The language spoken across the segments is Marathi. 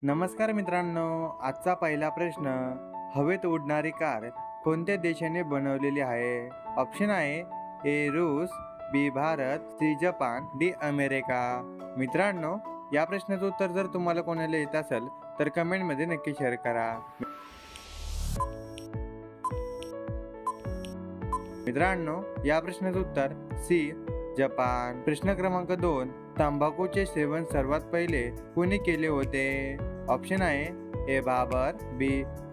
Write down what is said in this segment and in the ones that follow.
नमस्कार मित्रांनो, आजचा पहिला प्रश्न, हवेत उडणारी कार कोणत्या देशाने बनवलेली आहे? ऑप्शन आहे ए रूस, बी भारत, सी जपान, डी अमेरिका. मित्रांनो, या प्रश्नाचं उत्तर जर तुम्हाला कोणाला येत असेल तर कमेंटमध्ये नक्की शेअर करा. मित्रांनो, या प्रश्नाचं उत्तर सी जपान. प्रश्न क्रमांक 2, तंबाखूचे सेवन सर्वात पहिले कुणी केले होते? ऑप्शन आहे ए बाबर, बी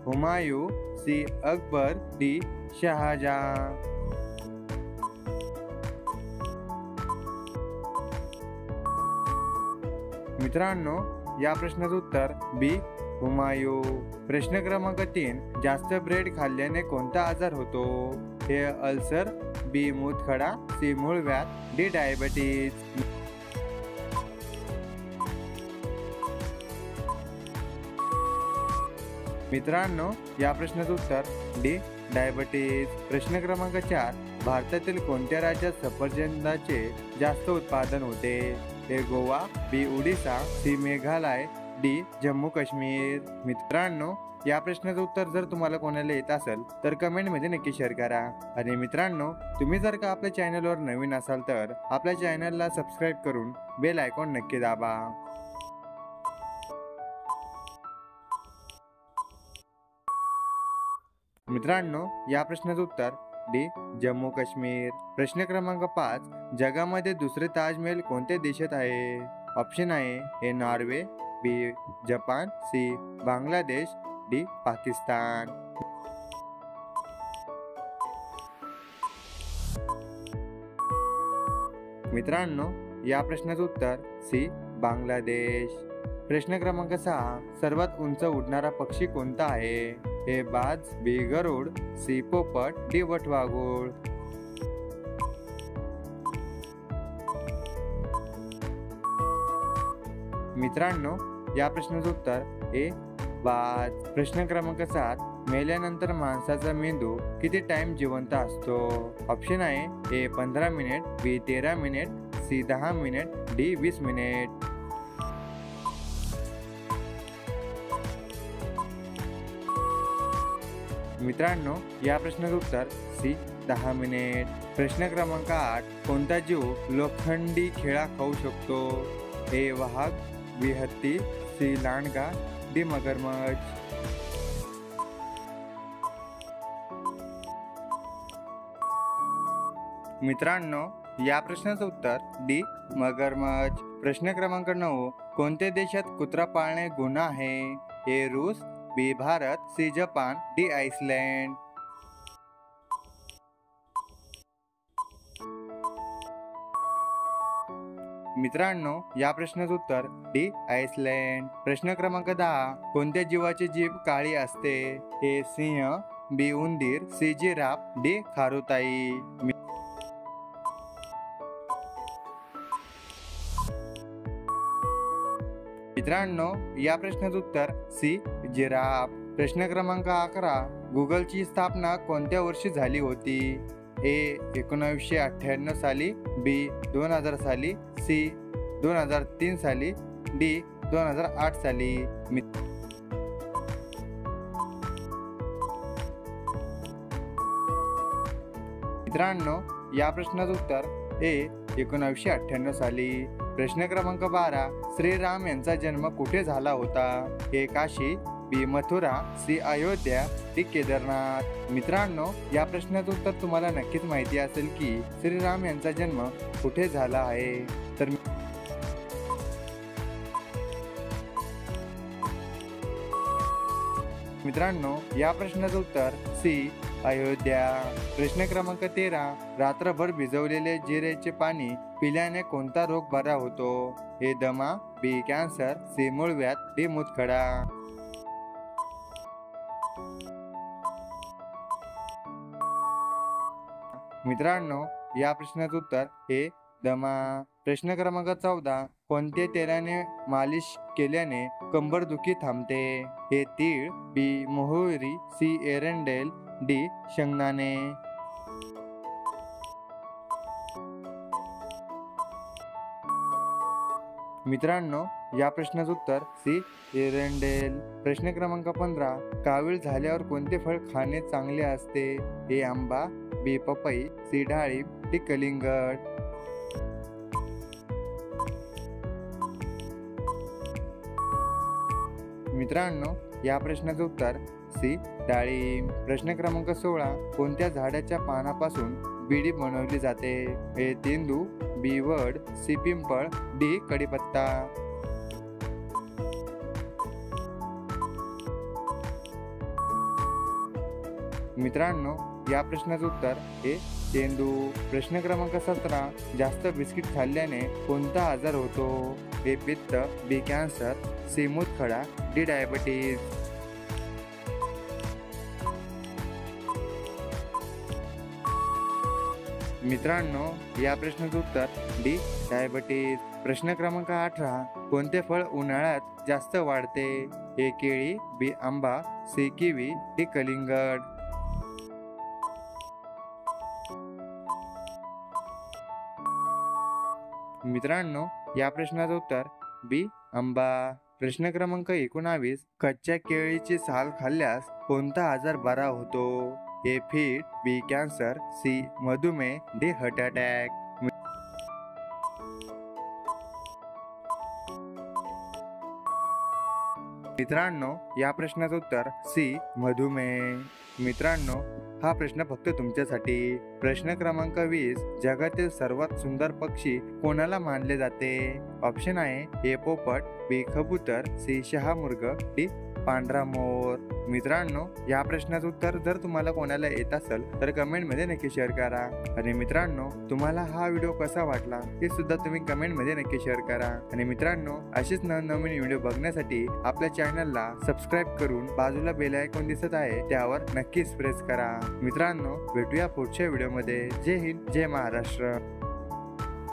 हुमायूं, सी अकबर, डी शहाजहां. मित्रांनो, या प्रश्नाचं उत्तर बी हुमायूं. प्रश्न क्रमांक 3, जास्त ब्रेड खाल्ल्याने कोणता आजार होतो? ए अल्सर, बी मूतखडा, सी मूळव्याध, डी डायबिटीज. मित्रांनो, या प्रश्नाचं उत्तर डी डायबिटीज. प्रश्न क्रमांक 4, भारतातील कोणत्या राज्यात सफरचंदाचे जास्त उत्पादन होते? ए गोवा, बी उडीसा, सी मेघालय, डी जम्मू काश्मीर. मित्रांनो, या प्रश्नाचं उत्तर जर तुम्हाला कोणाला येत असेल तर कमेंटमध्ये नक्की शेअर करा. आणि मित्रांनो, तुम्ही जर का आपल्या चॅनलवर नवीन असाल तर आपल्या चॅनलला सबस्क्राईब करून बेल आयकॉन नक्की दाबा. मित्रांनो, या प्रश्नाचं उत्तर डी जम्मू काश्मीर. प्रश्न क्रमांक 5, जगामध्ये दुसरे ताजमहल कोणत्या देशात आहे? ऑप्शन आहे A Norway, B Japan, C Bangladesh, D Pakistan. मित्रांनो, या प्रश्नाचं उत्तर सी बांगलादेश. प्रश्न क्रमांक 6, सर्वात उंच उडणारा पक्षी कोणता आहे? ए बाज, बी गरुड, सी पोपट, डी वटवाघूळ. मित्रांनो, या प्रश्नाचं उत्तर ए बाज. प्रश्न क्रमांक 7, मेल्यानंतर माणसाचा मेंदू किती टाइम जिवंत असतो? ऑप्शन आहे A 15 minute, B 13 minute, C 10 minute, D 20 minute. मित्रांनो, या प्रश्नाचं उत्तर सी 10 मिनिट. प्रश्न क्रमांक 8, कोणता जीव लोखंडी खिळा खाऊ शकतो? ए वाघ, बी हत्ती, सी लांडगा, डी मगरमच्छ. मित्रांनो, या प्रश्नाचं उत्तर डी मगरमच्छ. प्रश्न क्रमांक 9, कोणत्या देशात कुत्रा पाळणे गुन्हा आहे? ए रूस, बी भारत, सी जपान, डी आइसलँड. मित्रांनो, या प्रश्नाचं उत्तर डी आइसलँड. प्रश्न क्रमांक 10, कोणत्या जीवाची जीभ काळी असते? ए सिंह, बी उंदीर, सी जिराफ, डी खारुताई. मित्रांनो, या प्रश्नाचं उत्तर सी जिराफ. प्रश्न क्रमांक 11, गुगलची स्थापना कोणत्या वर्षी झाली होती? ए 1998 साली, बी 2000 साली, सी 2003 साली, डी 2008 साली. मित्रांनो, या प्रश्नाचं उत्तर ए 1998 साली. प्रश्न क्रमांक 12, श्रीराम यांचा जन्म कुठे झाला होता? ए काशी, बी मथुरा, सी अयोध्या, डी केदारनाथ. मित्रांनो, या प्रश्नाचं उत्तर तुम्हाला नक्कीच माहिती असेल की श्रीराम यांचा जन्म कुठे झाला आहे. तर मित्रांनो, या प्रश्नाचं उत्तर सी अयोध्या. प्रश्न क्रमांक 13, रात्रभर भिजवलेले जिऱ्याचे पाणी पिल्याने कोणता रोग बरा होतो? ए दमा, बी कॅन्सर, सी मूळव्याध, डी मूतखडा. मित्रांनो, या प्रश्नाचं उत्तर ए दमा. प्रश्न क्रमांक 14, कोणत्या तेलाने मालिश केल्याने कंबरदुखी थांबते? ए तीळ, बी मोहरी, सी एरंडेल, डी शेंगदाणे. मित्रांनो, या प्रश्नाचं उत्तर सी एरंडेल. प्रश्न क्रमांक 15. कावीळ झाल्यावर कोणते फळ खाणे चांगले असते? ए आंबा, बी पपई, सी डाळिंब, डी कलिंगड. मित्रांनो, या प्रश्नाचं उत्तर सी डाळिंब. प्रश्न क्रमांक 16. कोणत्या झाडाच्या पानापासून बिडी बनवली जाते? ए तेंदू, बी वड, सी पिंपळ, डी कडीपत्ता. मित्रांनो, या प्रश्नाचं उत्तर ए तेंदू. प्रश्न क्रमांक 17. जास्त बिस्किट खाल्ल्याने कोणता आजार होतो? ए पित्त, बी कॅन्सर, सी मूतखडा, डी डायबिटीज. मित्रांनो, या प्रश्नाचं उत्तर डी डायबिटीज. प्रश्न क्रमांक 18. कोणते फळ उन्हाळ्यात जास्त वाढते? ए केळी, बी आंबा, सी किवी, डी कलिंगड. मित्रांनो, या प्रश्नाचं उत्तर बी आंबा. प्रश्न क्रमांक 19. कच्च्या केळीची साल खाल्ल्यास कोणता आजार बरा होतो? ए फीट, बी कॅन्सर, सी मधुमेह, डी हार्ट अटॅक. मित्रांनो, या प्रश्नाचं उत्तर सी मधुमेह. मित्रांनो, हा प्रश्न फक्त तुमच्यासाठी. प्रश्न क्रमांक 20. जगातील सर्वात सुंदर पक्षी कोणाला मानले जाते? ऑप्शन आहे ए पोपट, बी कबूतर, सी शहामृग, डी पांढरा मोर. मित्रांनो, या प्रश्नाचं उत्तर जर तुम्हाला कोणाला येत असेल तर कमेंटमध्ये नक्की शेअर करा. आणि मित्रांनो, तुम्हाला हा व्हिडिओ कसा वाटला हे सुद्धा तुम्ही कमेंटमध्ये नक्की शेअर करा. आणि मित्रांनो, असेच नवनवीन व्हिडिओ बघण्यासाठी आपल्या चॅनलला सबस्क्राईब करून बाजूला बेल आयकॉन दिसत आहे त्यावर नक्कीच प्रेस करा. मित्रांनो, भेटूया पुढच्या व्हिडिओमध्ये. जय हिंद, जय महाराष्ट्र.